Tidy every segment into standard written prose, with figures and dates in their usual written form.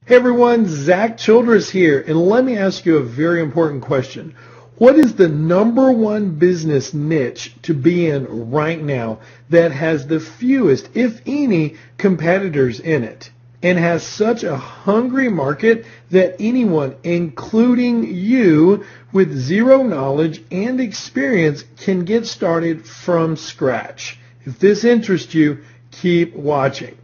Hey everyone, Zach Childress here, and let me ask you a very important question. What is the number one business niche to be in right now that has the fewest, if any, competitors in it, and has such a hungry market that anyone, including you, with zero knowledge and experience can get started from scratch? If this interests you, keep watching,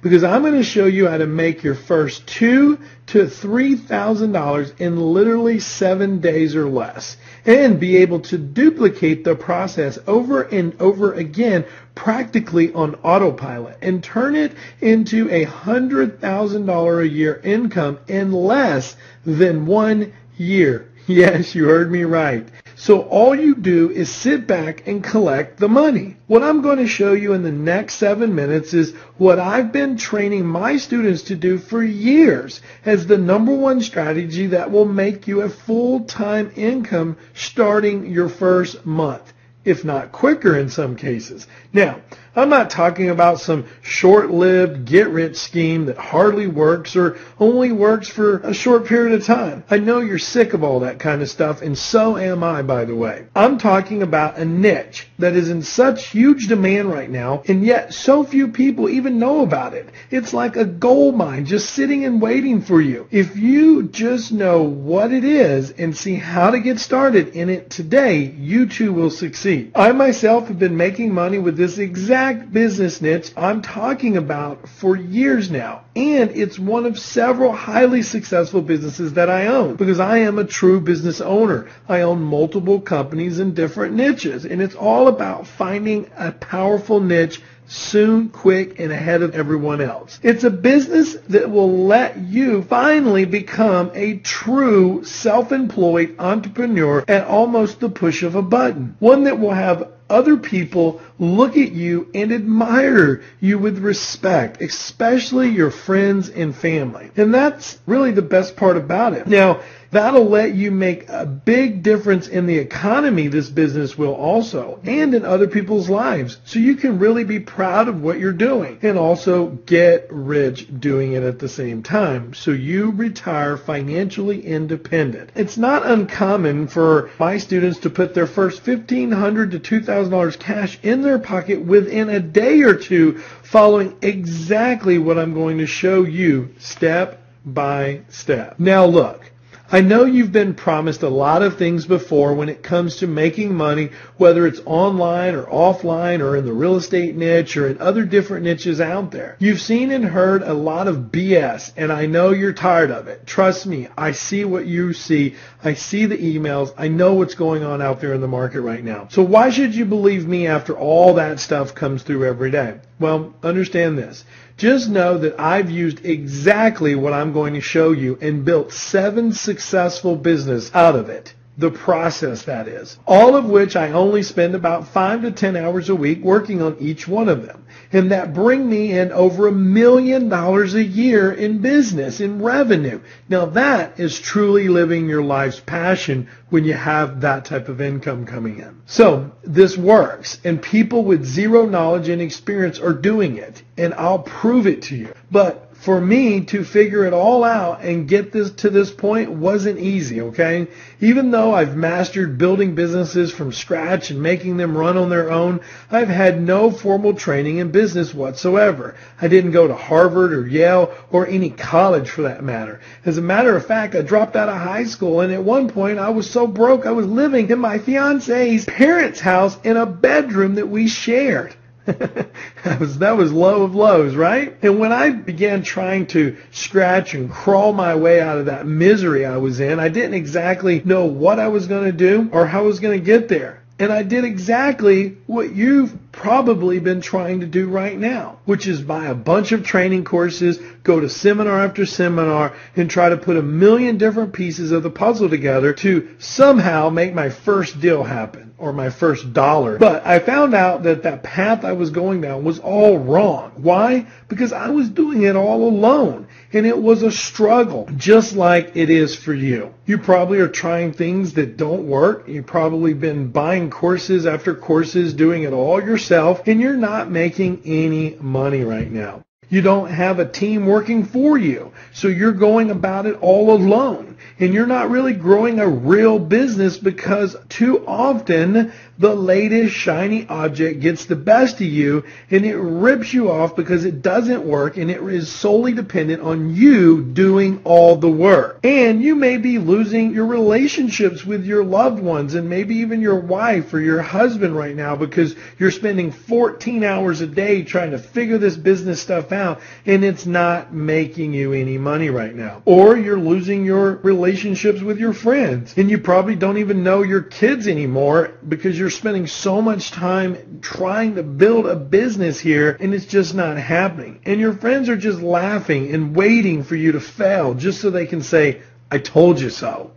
because I'm going to show you how to make your first $2,000 to $3,000 in literally 7 days or less, and be able to duplicate the process over and over again practically on autopilot and turn it into a $100,000 a year income in less than 1 year. Yes, you heard me right. So all you do is sit back and collect the money. What I'm going to show you in the next 7 minutes is what I've been training my students to do for years as the number one strategy that will make you a full-time income starting your first month, if not quicker in some cases. Now, I'm not talking about some short-lived get-rich scheme that hardly works or only works for a short period of time. I know you're sick of all that kind of stuff, and so am I, by the way. I'm talking about a niche that is in such huge demand right now, and yet so few people even know about it. It's like a gold mine just sitting and waiting for you. If you just know what it is and see how to get started in it today, you too will succeed. I myself have been making money with this exact business niche I'm talking about for years now, and it's one of several highly successful businesses that I own, because I am a true business owner. I own multiple companies in different niches, and it's all about finding a powerful niche soon, quick, and ahead of everyone else. It's a business that will let you finally become a true self-employed entrepreneur at almost the push of a button. One that will have other people look at you and admire you with respect, especially your friends and family. And that's really the best part about it. Now, that'll let you make a big difference in the economy, this business will also, and in other people's lives. So you can really be proud of what you're doing and also get rich doing it at the same time. So you retire financially independent. It's not uncommon for my students to put their first $1,500 to $2,000 cash in their pocket within a day or two, following exactly what I'm going to show you step by step. Now look, I know you've been promised a lot of things before when it comes to making money, whether it's online or offline or in the real estate niche or in other different niches out there. You've seen and heard a lot of BS, and I know you're tired of it. Trust me, I see what you see. I see the emails. I know what's going on out there in the market right now. So why should you believe me after all that stuff comes through every day? Well, understand this. Just know that I've used exactly what I'm going to show you and built 7 successful businesses out of it. The process, that is. All of which I only spend about 5 to 10 hours a week working on each one of them. And that bring me in over $1 million a year in business, in revenue. Now that is truly living your life's passion when you have that type of income coming in. So this works, and people with zero knowledge and experience are doing it, and I'll prove it to you. But for me to figure it all out and get this to this point wasn't easy, okay? Even though I've mastered building businesses from scratch and making them run on their own, I've had no formal training in business whatsoever. I didn't go to Harvard or Yale or any college for that matter. As a matter of fact, I dropped out of high school, and at one point I was so broke I was living in my fiance's parents' house in a bedroom that we shared. That was low of lows, right? And when I began trying to scratch and crawl my way out of that misery I was in, I didn't exactly know what I was going to do or how I was going to get there. And I did exactly what you've probably been trying to do right now, which is buy a bunch of training courses, go to seminar after seminar, and try to put a million different pieces of the puzzle together to somehow make my first deal happen or my first dollar. But I found out that that path I was going down was all wrong. Why? Because I was doing it all alone. And it was a struggle, just like it is for you. You probably are trying things that don't work. You've probably been buying courses after courses, doing it all yourself, and you're not making any money right now. You don't have a team working for you. So you're going about it all alone. And you're not really growing a real business because too often the latest shiny object gets the best of you and it rips you off because it doesn't work and it is solely dependent on you doing all the work. And you may be losing your relationships with your loved ones and maybe even your wife or your husband right now because you're spending 14 hours a day trying to figure this business stuff out and it's not making you any money right now. Or you're losing your relationships with your friends and you probably don't even know your kids anymore because you're spending so much time trying to build a business here and it's just not happening. And your friends are just laughing and waiting for you to fail just so they can say, I told you so.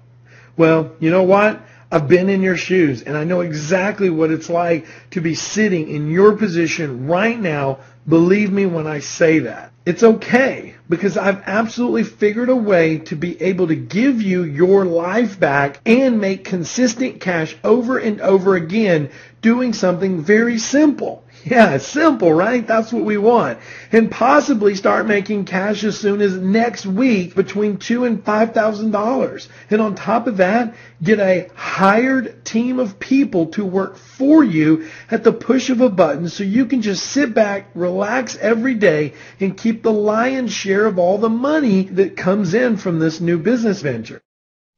Well, you know what? I've been in your shoes and I know exactly what it's like to be sitting in your position right now. Believe me when I say that. It's okay because I've absolutely figured a way to be able to give you your life back and make consistent cash over and over again doing something very simple. Yeah, it's simple, right? That's what we want. And possibly start making cash as soon as next week between $2,000 and $5,000. And on top of that, get a hired team of people to work for you at the push of a button so you can just sit back, relax every day, and keep the lion's share of all the money that comes in from this new business venture.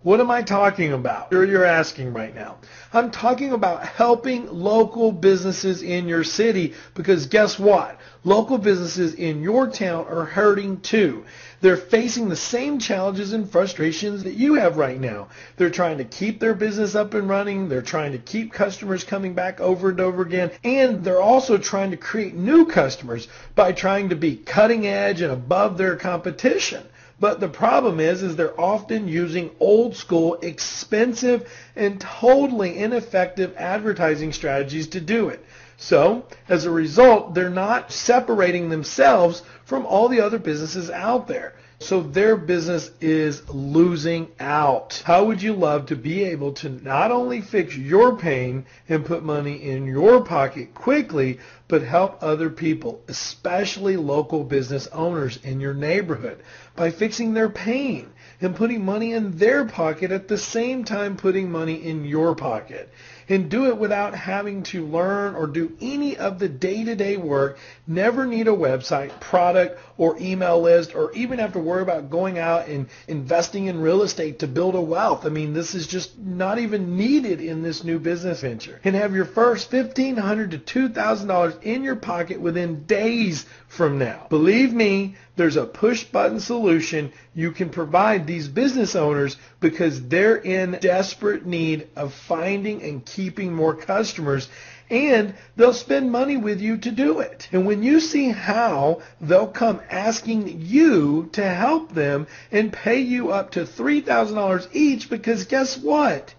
What am I talking about? You're asking right now. I'm talking about helping local businesses in your city because guess what? Local businesses in your town are hurting too. They're facing the same challenges and frustrations that you have right now. They're trying to keep their business up and running. They're trying to keep customers coming back over and over again. And they're also trying to create new customers by trying to be cutting edge and above their competition. But the problem is they're often using old school, expensive, and totally ineffective advertising strategies to do it. So, as a result, they're not separating themselves from all the other businesses out there. So their business is losing out. How would you love to be able to not only fix your pain and put money in your pocket quickly, but help other people, especially local business owners in your neighborhood, by fixing their pain and putting money in their pocket at the same time putting money in your pocket? And do it without having to learn or do any of the day-to-day work, never need a website, product, or email list, or even have to worry about going out and investing in real estate to build a wealth. I mean, this is just not even needed in this new business venture. And have your first $1,500 to $2,000 in your pocket within days from now. Believe me, there's a push-button solution you can provide these business owners because they're in desperate need of finding and keeping more customers, and they'll spend money with you to do it. And when you see how, they'll come asking you to help them and pay you up to $3,000 each because guess what?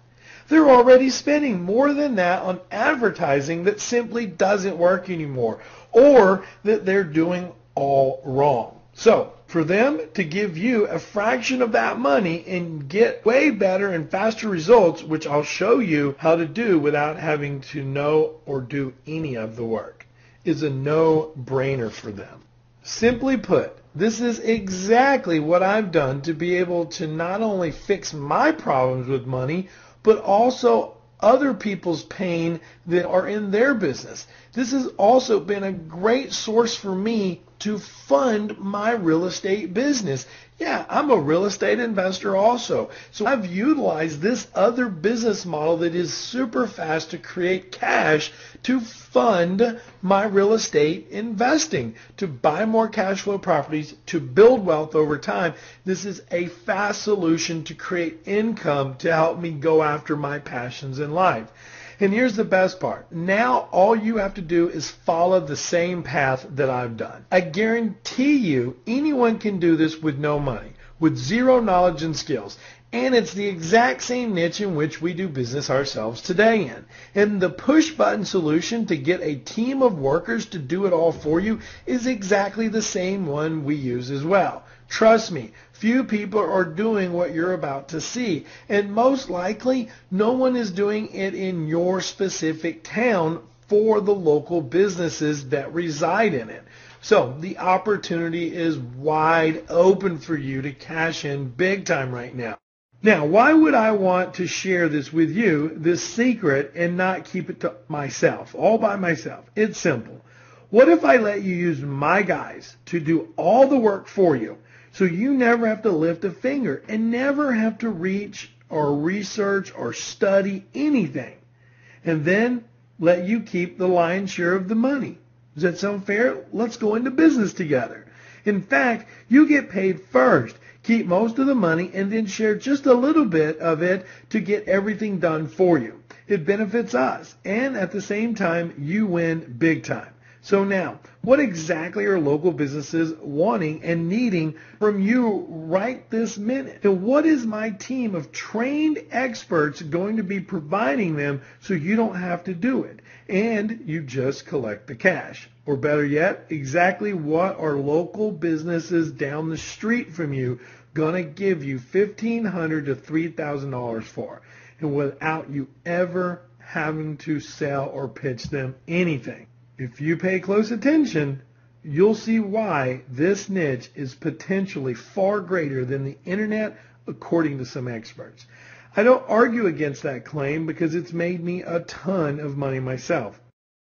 They're already spending more than that on advertising that simply doesn't work anymore, or that they're doing all wrong. So, for them to give you a fraction of that money and get way better and faster results, which I'll show you how to do without having to know or do any of the work, is a no-brainer for them. Simply put, this is exactly what I've done to be able to not only fix my problems with money, but also other people's pain that are in their business. This has also been a great source for me to fund my real estate business. Yeah, I'm a real estate investor also. So I've utilized this other business model that is super fast to create cash to fund my real estate investing, to buy more cash flow properties, to build wealth over time. This is a fast solution to create income to help me go after my passions in life. And here's the best part. Now all you have to do is follow the same path that I've done. I guarantee you anyone can do this with no money, with zero knowledge and skills. And it's the exact same niche in which we do business ourselves today in. And the push button solution to get a team of workers to do it all for you is exactly the same one we use as well. Trust me, few people are doing what you're about to see. And most likely, no one is doing it in your specific town for the local businesses that reside in it. So the opportunity is wide open for you to cash in big time right now. Now, why would I want to share this with you, this secret, and not keep it to myself, all by myself? It's simple. What if I let you use my guys to do all the work for you, so you never have to lift a finger and never have to reach or research or study anything, and then let you keep the lion's share of the money? Does that sound fair? Let's go into business together. In fact, you get paid first, keep most of the money, and then share just a little bit of it to get everything done for you. It benefits us, and at the same time, you win big time. So now, what exactly are local businesses wanting and needing from you right this minute? And what is my team of trained experts going to be providing them so you don't have to do it and you just collect the cash? Or better yet, exactly what are local businesses down the street from you going to give you $1,500 to $3,000 for, and without you ever having to sell or pitch them anything? If you pay close attention, you'll see why this niche is potentially far greater than the internet, according to some experts. I don't argue against that claim because it's made me a ton of money myself.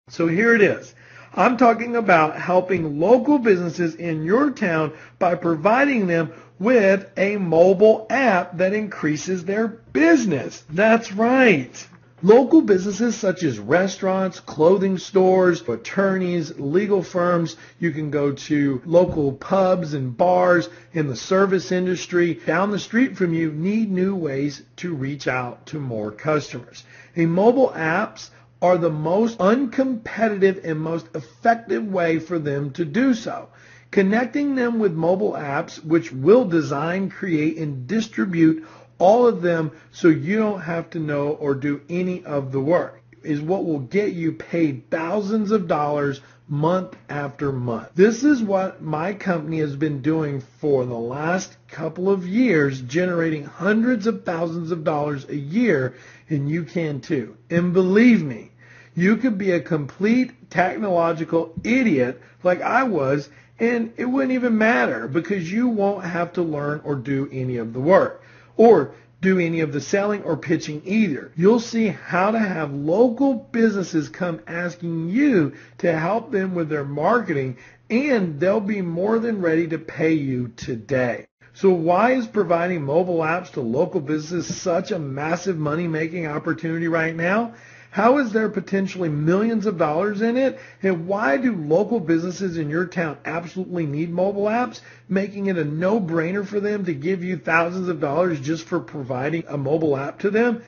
So here it is. I'm talking about helping local businesses in your town by providing them with a mobile app that increases their business. That's right. Local businesses such as restaurants, clothing stores, attorneys, legal firms, you can go to local pubs and bars in the service industry down the street from you need new ways to reach out to more customers. Mobile apps are the most uncompetitive and most effective way for them to do so. Connecting them with mobile apps, which will design, create, and distribute all of them so you don't have to know or do any of the work, is what will get you paid thousands of dollars month after month. This is what my company has been doing for the last couple of years, generating hundreds of thousands of dollars a year, and you can too. And believe me, you could be a complete technological idiot like I was, and it wouldn't even matter because you won't have to learn or do any of the work, or do any of the selling or pitching either. You'll see how to have local businesses come asking you to help them with their marketing, and they'll be more than ready to pay you today. So why is providing mobile apps to local businesses such a massive money-making opportunity right now? How is there potentially millions of dollars in it? And why do local businesses in your town absolutely need mobile apps, making it a no-brainer for them to give you thousands of dollars just for providing a mobile app to them?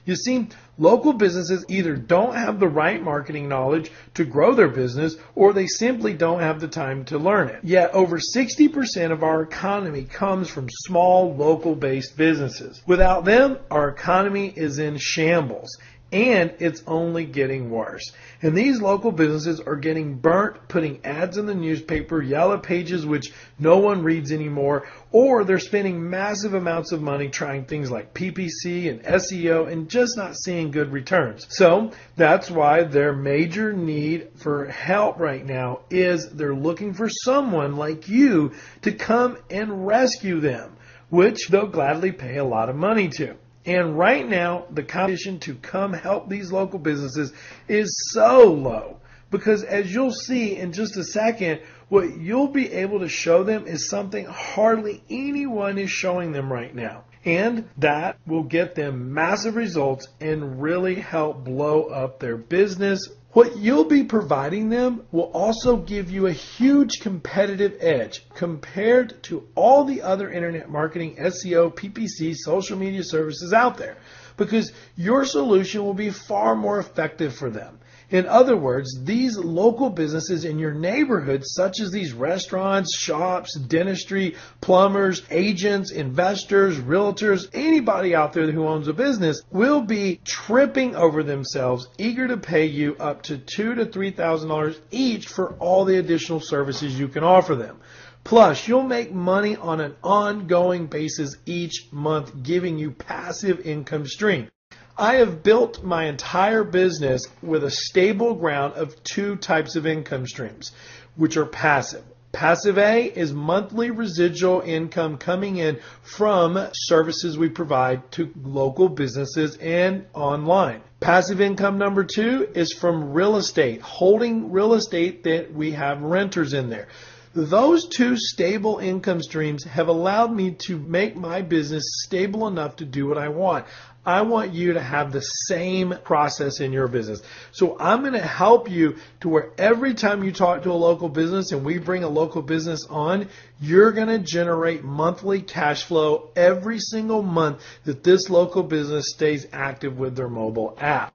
You see, local businesses either don't have the right marketing knowledge to grow their business, or they simply don't have the time to learn it. Yet over 60% of our economy comes from small, local-based businesses. Without them, our economy is in shambles. And it's only getting worse. And these local businesses are getting burnt putting ads in the newspaper, yellow pages which no one reads anymore, or they're spending massive amounts of money trying things like PPC and SEO and just not seeing good returns. So that's why their major need for help right now is they're looking for someone like you to come and rescue them, which they'll gladly pay a lot of money to. And right now, the competition to come help these local businesses is so low because, as you'll see in just a second, what you'll be able to show them is something hardly anyone is showing them right now. And that will get them massive results and really help blow up their business. What you'll be providing them will also give you a huge competitive edge compared to all the other internet marketing, SEO, PPC, social media services out there, because your solution will be far more effective for them. In other words, these local businesses in your neighborhood, such as these restaurants, shops, dentistry, plumbers, agents, investors, realtors, anybody out there who owns a business, will be tripping over themselves, eager to pay you up to $2,000 to $3,000 each for all the additional services you can offer them. Plus, you'll make money on an ongoing basis each month, giving you passive income stream. I have built my entire business with a stable ground of two types of income streams. which are passive. Passive A is monthly residual income coming in from services we provide to local businesses and online. Passive income number 2 is from real estate, holding real estate that we have renters in there. Those 2 stable income streams have allowed me to make my business stable enough to do what I want. I want you to have the same process in your business. So I'm going to help you to where every time you talk to a local business and we bring a local business on, you're going to generate monthly cash flow every single month that this local business stays active with their mobile app.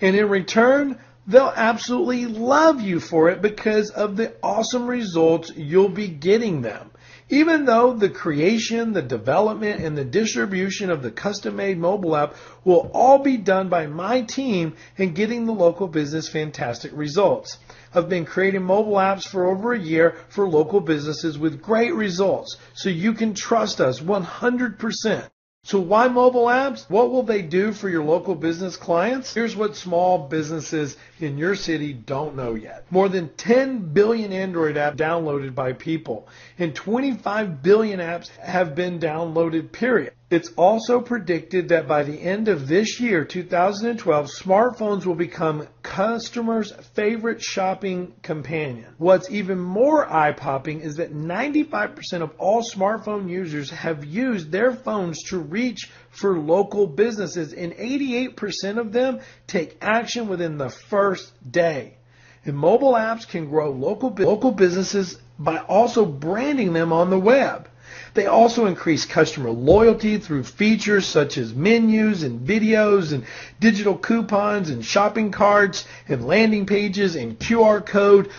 And in return, they'll absolutely love you for it because of the awesome results you'll be getting them. Even though the creation, the development, and the distribution of the custom-made mobile app will all be done by my team and getting the local business fantastic results. I've been creating mobile apps for over a year for local businesses with great results, so you can trust us 100%. So why mobile apps? What will they do for your local business clients? Here's what small businesses in your city don't know yet. More than 10 billion Android apps downloaded by people, and 25 billion apps have been downloaded, period. It's also predicted that by the end of this year, 2012, smartphones will become customers' favorite shopping companion. What's even more eye-popping is that 95% of all smartphone users have used their phones to reach for local businesses, and 88% of them take action within the first day. And mobile apps can grow local businesses by also branding them on the web. They also increase customer loyalty through features such as menus and videos and digital coupons and shopping carts and landing pages and QR code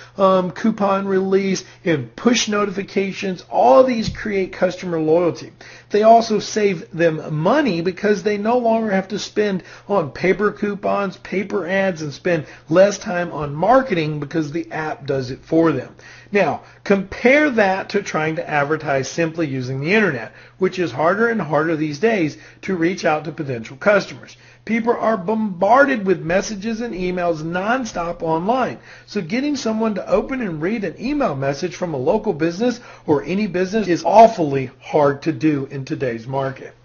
coupon release and push notifications. All of these create customer loyalty. They also save them money because they no longer have to spend on paper coupons, paper ads, and spend less time on marketing because the app does it for them. Now, compare that to trying to advertise simply using the internet, which is harder and harder these days to reach out to potential customers. People are bombarded with messages and emails nonstop online. So getting someone to open and read an email message from a local business or any business is awfully hard to do in today's market.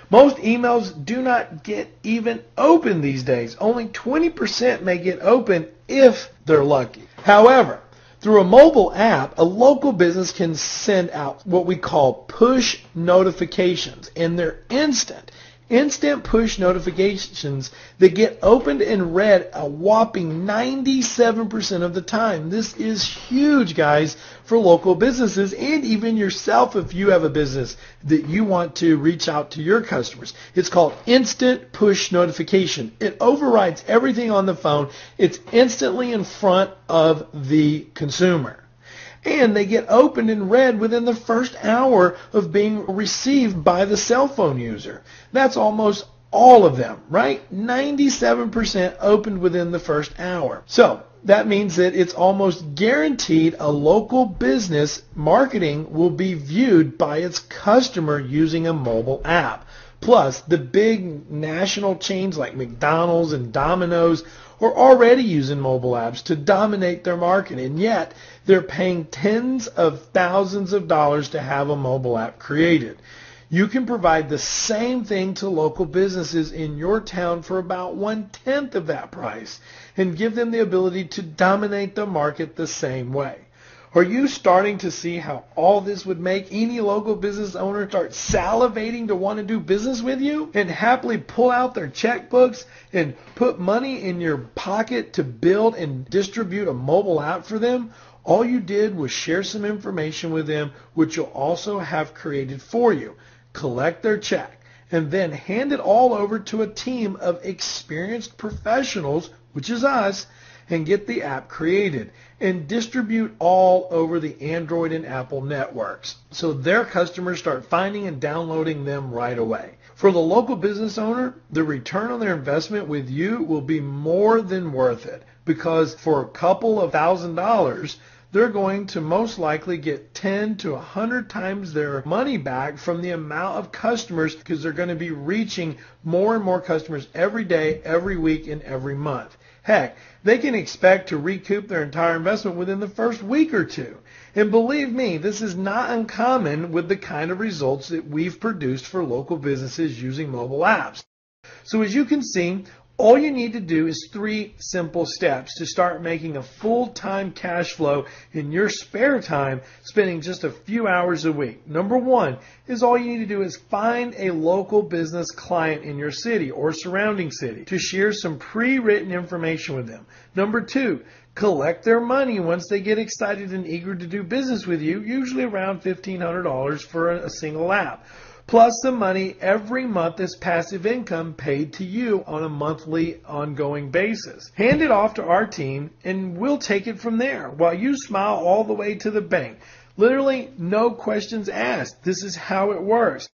Most emails do not get even open these days. Only 20% may get open if they're lucky. However, through a mobile app, a local business can send out what we call push notifications, and they're instant push notifications that get opened and read a whopping 97% of the time. This is huge, guys, for local businesses and even yourself if you have a business that you want to reach out to your customers. It's called instant push notification. It overrides everything on the phone. It's instantly in front of the consumer. And they get opened and read within the first hour of being received by the cell phone user. That's almost all of them, right? 97% opened within the first hour. So that means that it's almost guaranteed a local business marketing will be viewed by its customer using a mobile app. Plus, the big national chains like McDonald's and Domino's are already using mobile apps to dominate their market, and yet they're paying tens of thousands of dollars to have a mobile app created. You can provide the same thing to local businesses in your town for about 1/10 of that price and give them the ability to dominate the market the same way. Are you starting to see how all this would make any local business owner start salivating to want to do business with you and happily pull out their checkbooks and put money in your pocket to build and distribute a mobile app for them? All you did was share some information with them, which you'll also have created for you. Collect their check, and then hand it all over to a team of experienced professionals, which is us, and get the app created and distribute all over the Android and Apple networks so their customers start finding and downloading them right away. For the local business owner, the return on their investment with you will be more than worth it because for a couple of $1,000s, they're going to most likely get 10 to 100 times their money back from the amount of customers, because they're going to be reaching more and more customers every day, every week, and every month. Heck, they can expect to recoup their entire investment within the first week or two. And believe me, this is not uncommon with the kind of results that we've produced for local businesses using mobile apps. So as you can see, all you need to do is 3 simple steps to start making a full-time cash flow in your spare time, spending just a few hours a week. Number 1 is all you need to do is find a local business client in your city or surrounding city to share some pre-written information with them. Number 2, collect their money once they get excited and eager to do business with you, usually around $1,500 for a single app. Plus the money every month as passive income paid to you on a monthly ongoing basis. Hand it off to our team and we'll take it from there while you smile all the way to the bank. Literally no questions asked. This is how it works.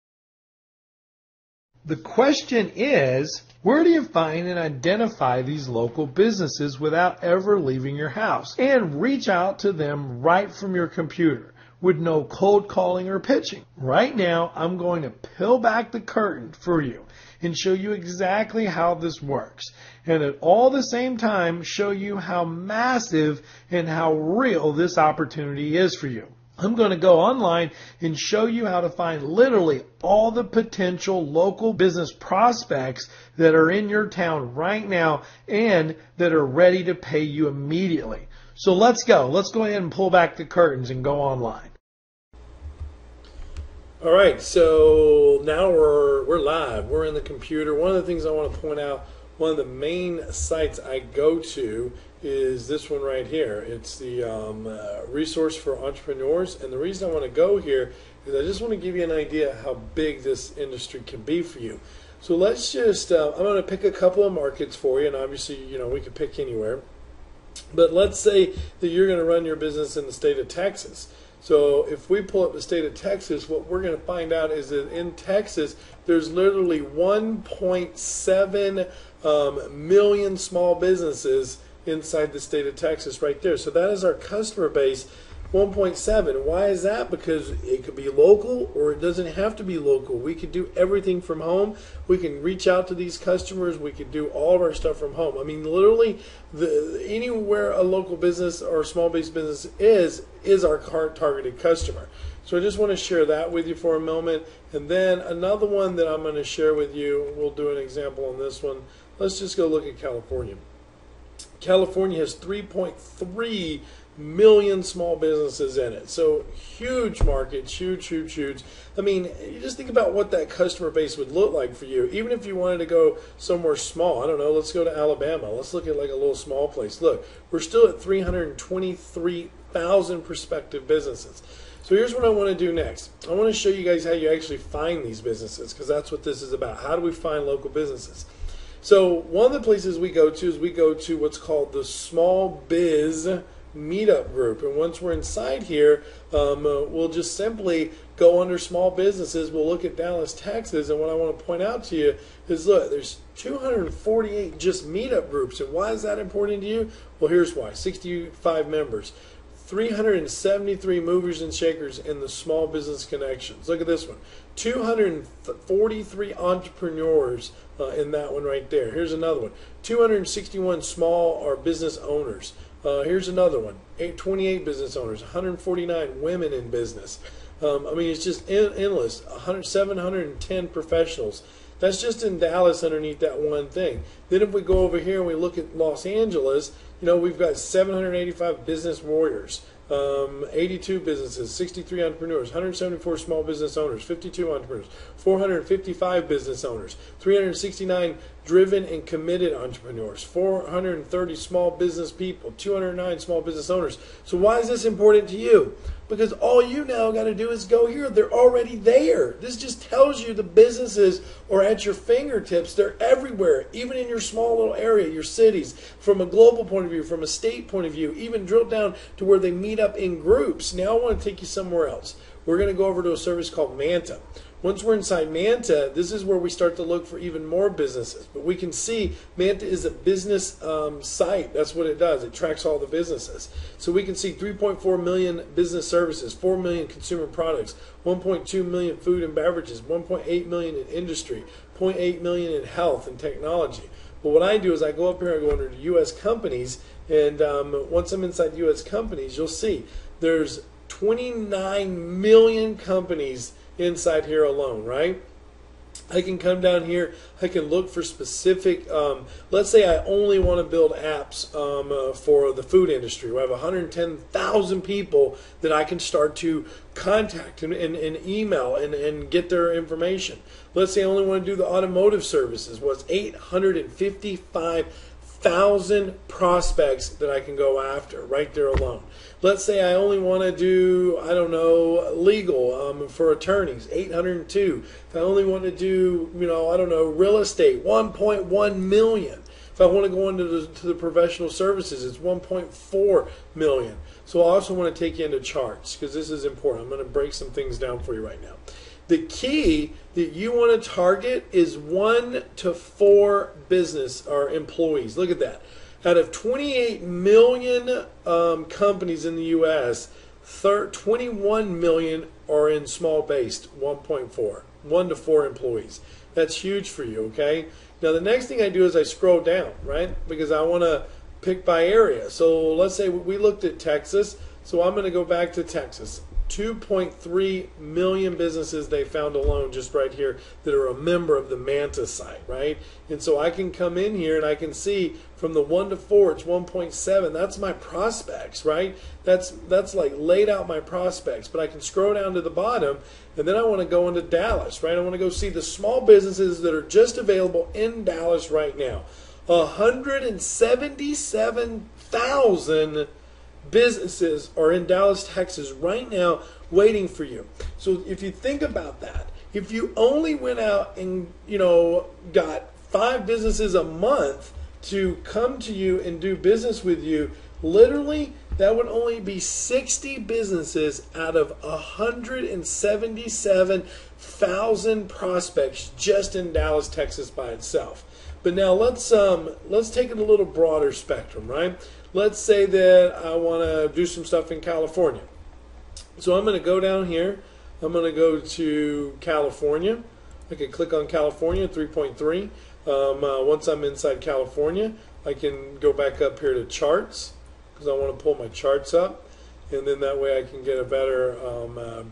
The question is, where do you find and identify these local businesses without ever leaving your house and reach out to them right from your computer with no cold calling or pitching? Right now, I'm going to peel back the curtain for you and show you exactly how this works. And at all the same time, show you how massive and how real this opportunity is for you. I'm going to go online and show you how to find literally all the potential local business prospects that are in your town right now and that are ready to pay you immediately. So let's go. Let's go ahead and pull back the curtains and go online. All right, so now we're live. We're in the computer. One of the things I want to point out, one of the main sites I go to is this one right here. It's the resource for entrepreneurs, and the reason I want to go here is I just want to give you an idea how big this industry can be for you. So let's just, I'm going to pick a couple of markets for you, and obviously, we could pick anywhere. But let's say that you're going to run your business in the state of Texas. So if we pull up the state of Texas, what we're going to find out is that in Texas, there's literally 1.7 million small businesses inside the state of Texas right there. So that is our customer base, 1.7. Why is that? Because it could be local or it doesn't have to be local. We could do everything from home. We can reach out to these customers. We could do all of our stuff from home. I mean, literally, anywhere a local business or small-based business is our targeted customer. So I just want to share that with you for a moment. And then another one that I'm going to share with you, we'll do an example on this one. Let's just go look at California. California has 3.3 million small businesses in it. So huge market, huge. I mean, you just think about what that customer base would look like for you. Even if you wanted to go somewhere small, I don't know, let's go to Alabama. Let's look at like a little small place. Look, we're still at 323,000 prospective businesses. So here's what I want to do next. I want to show you guys how you actually find these businesses, because that's what this is about. How do we find local businesses? So one of the places we go to is we go to what's called the Small Biz Meetup Group. And once we're inside here, we'll just simply go under small businesses. We'll look at Dallas, Texas. And what I want to point out to you is, look, there's 248 just meetup groups. And why is that important to you? Well, here's why. 65 members. 373 movers and shakers in the Small Business Connections. Look at this one. 243 entrepreneurs in that one right there. Here's another one. 261 small or business owners. Here's another one. 28 business owners. 149 women in business. I mean, it's just endless. 710 professionals. That's just in Dallas underneath that one thing. Then if we go over here and we look at Los Angeles, we've got 785 business warriors, 82 businesses, 63 entrepreneurs, 174 small business owners, 52 entrepreneurs, 455 business owners, 369 driven and committed entrepreneurs, 430 small business people, 209 small business owners. So why is this important to you? Because all you now got to do is go here. They're already there. This just tells you the businesses are at your fingertips. They're everywhere, even in your small little area, your cities, from a global point of view, from a state point of view, even drill down to where they meet up in groups. Now I want to take you somewhere else. We're going to go over to a service called Manta. Once we're inside Manta, this is where we start to look for even more businesses. But we can see Manta is a business site. That's what it does. It tracks all the businesses. So we can see 3.4 million business services, 4 million consumer products, 1.2 million food and beverages, 1.8 million in industry, 0.8 million in health and technology. But what I do is I go up here and go under the U.S. companies, and once I'm inside the U.S. companies, you'll see there's 29 million companies inside here alone, right? I can come down here, I can look for specific, let's say I only want to build apps for the food industry. We have 110,000 people that I can start to contact and email and get their information. Let's say I only want to do the automotive services. Well, it's 855,000 prospects that I can go after right there alone. Let's say I only want to do, I don't know, legal for attorneys, 802. If I only want to do, I don't know, real estate, 1.1 million. If I want to go into the professional services, it's 1.4 million. So I also want to take you into charts because this is important. I'm going to break some things down for you right now. The key that you want to target is 1 to 4 business or employees. Look at that. Out of 28 million companies in the U.S., 21 million are in small-based, 1.4, 1 to 4 employees. That's huge for you, okay? Now, the next thing I do is I scroll down, right? Because I want to pick by area. So let's say we looked at Texas. So I'm going to go back to Texas. 2.3 million businesses they found alone just right here that are a member of the Manta site, right? And so I can come in here and I can see from the 1 to 4, it's 1.7. That's my prospects, right? That's like laid out my prospects. But I can scroll down to the bottom, and then I want to go into Dallas, right? I want to go see the small businesses that are just available in Dallas right now. 177,000 businesses are in Dallas, Texas right now waiting for you. So if you think about that, if you only went out and got 5 businesses a month to come to you and do business with you, literally that would only be 60 businesses out of 177,000 prospects just in Dallas, Texas by itself. But now let's take it a little broader spectrum, right? Let's say that I want to do some stuff in California. So I'm going to go down here. I'm going to go to California. I can click on California 3.3. Once I'm inside California, I can go back up here to charts because I want to pull my charts up. And then that way I can get a better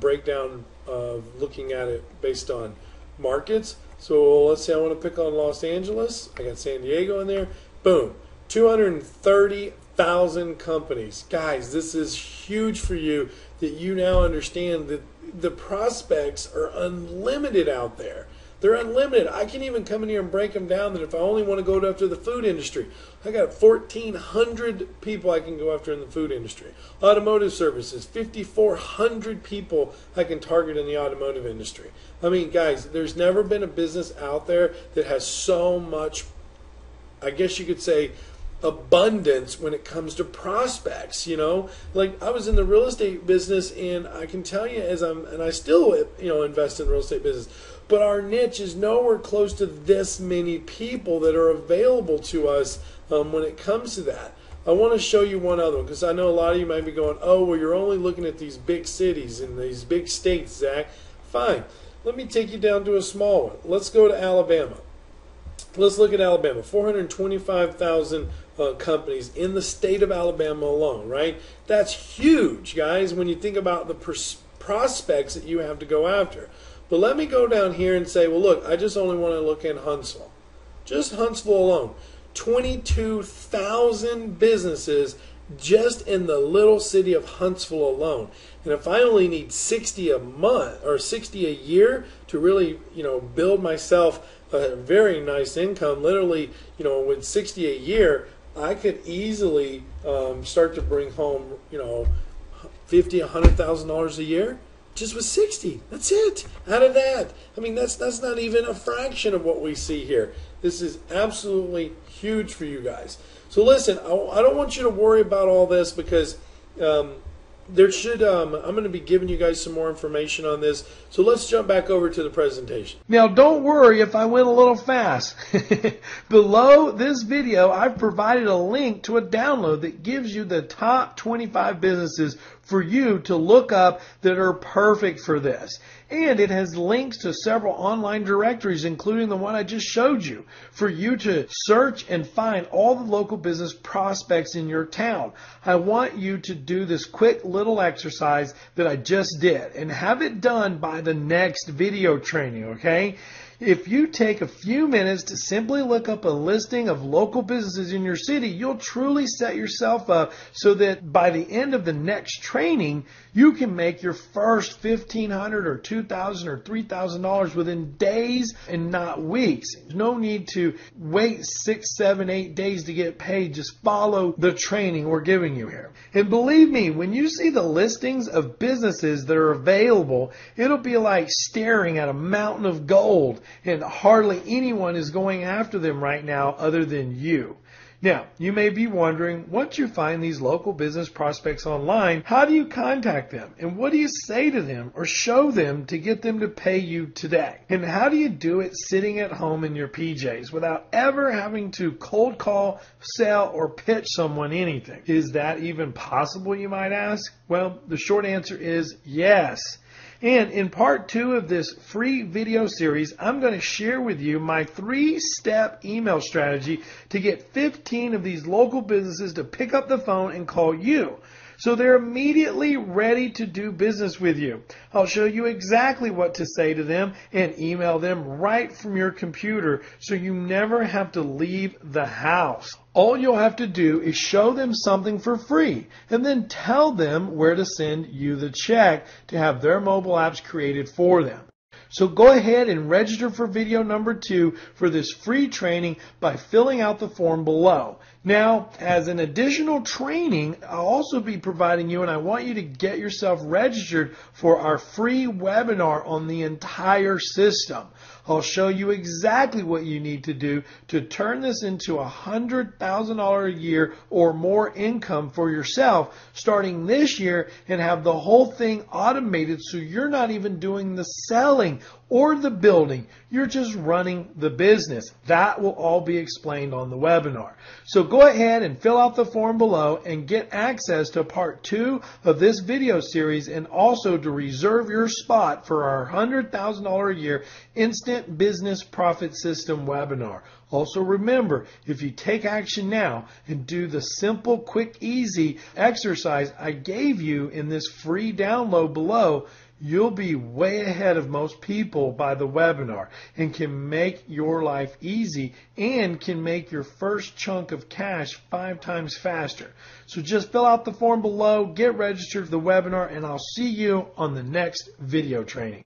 breakdown of looking at it based on markets. So let's say I want to pick on Los Angeles. I got San Diego in there. Boom. 230,000 companies. Guys, this is huge for you that you now understand that the prospects are unlimited out there. They're unlimited. I can even come in here and break them down that if I only want to go after the food industry, I got 1,400 people I can go after in the food industry. Automotive services, 5,400 people I can target in the automotive industry. I mean, guys, there's never been a business out there that has so much, I guess you could say, abundance when it comes to prospects. Like I was in the real estate business, and I can tell you I still invest in the real estate business, but our niche is nowhere close to this many people that are available to us when it comes to that. I want to show you one other one because I know a lot of you might be going, oh, well, you're only looking at these big cities and these big states, Zach. Fine. Let me take you down to a small one. Let's go to Alabama. Let's look at Alabama. 425,000 companies in the state of Alabama alone, right? That's huge, guys, when you think about the prospects that you have to go after. But let me go down here and say, well, look, I just only want to look in Huntsville. Just Huntsville alone. 22,000 businesses just in the little city of Huntsville alone. And if I only need 60 a month or 60 a year to really, build myself a very nice income, literally, with 60 a year, I could easily start to bring home, $50,000, $100,000 a year just with 60. That's it. Out of that, I mean, that's not even a fraction of what we see here. This is absolutely huge for you guys. So listen, I don't want you to worry about all this because there should I'm going to be giving you guys some more information on this. So let's jump back over to the presentation. Now don't worry if I went a little fast. Below this video I've provided a link to a download that gives you the top 25 businesses for you to look up that are perfect for this. And it has links to several online directories, including the one I just showed you, for you to search and find all the local business prospects in your town. I want you to do this quick little exercise that I just did and have it done by the next video training, okay? If you take a few minutes to simply look up a listing of local businesses in your city, you'll truly set yourself up so that by the end of the next training, you can make your first $1,500 or $2,000 or $3,000 within days and not weeks. There's no need to wait 6, 7, 8 days to get paid. Just follow the training we're giving you here. And believe me, when you see the listings of businesses that are available, it'll be like staring at a mountain of gold, and hardly anyone is going after them right now other than you. Now, you may be wondering, once you find these local business prospects online, how do you contact them? And what do you say to them or show them to get them to pay you today? And how do you do it sitting at home in your PJs without ever having to cold call, sell, or pitch someone anything? Is that even possible, you might ask? Well, the short answer is yes. And in part 2 of this free video series, I'm going to share with you my 3-step email strategy to get 15 of these local businesses to pick up the phone and call you, so they're immediately ready to do business with you. I'll show you exactly what to say to them and email them right from your computer, so you never have to leave the house. All you'll have to do is show them something for free and then tell them where to send you the check to have their mobile apps created for them. So go ahead and register for video number 2 for this free training by filling out the form below. Now, as an additional training, I'll also be providing you, and I want you to get yourself registered for our free webinar on the entire system. I'll show you exactly what you need to do to turn this into $100,000 a year or more income for yourself starting this year, and have the whole thing automated so you're not even doing the selling or the building. You're just running the business. That will all be explained on the webinar. So go ahead and fill out the form below and get access to part 2 of this video series, and also to reserve your spot for our $100,000 a year Instant Business Profit System webinar. Also remember, if you take action now and do the simple, quick, easy exercise I gave you in this free download below, you'll be way ahead of most people by the webinar and can make your life easy and can make your first chunk of cash 5 times faster. So just fill out the form below, get registered for the webinar, and I'll see you on the next video training.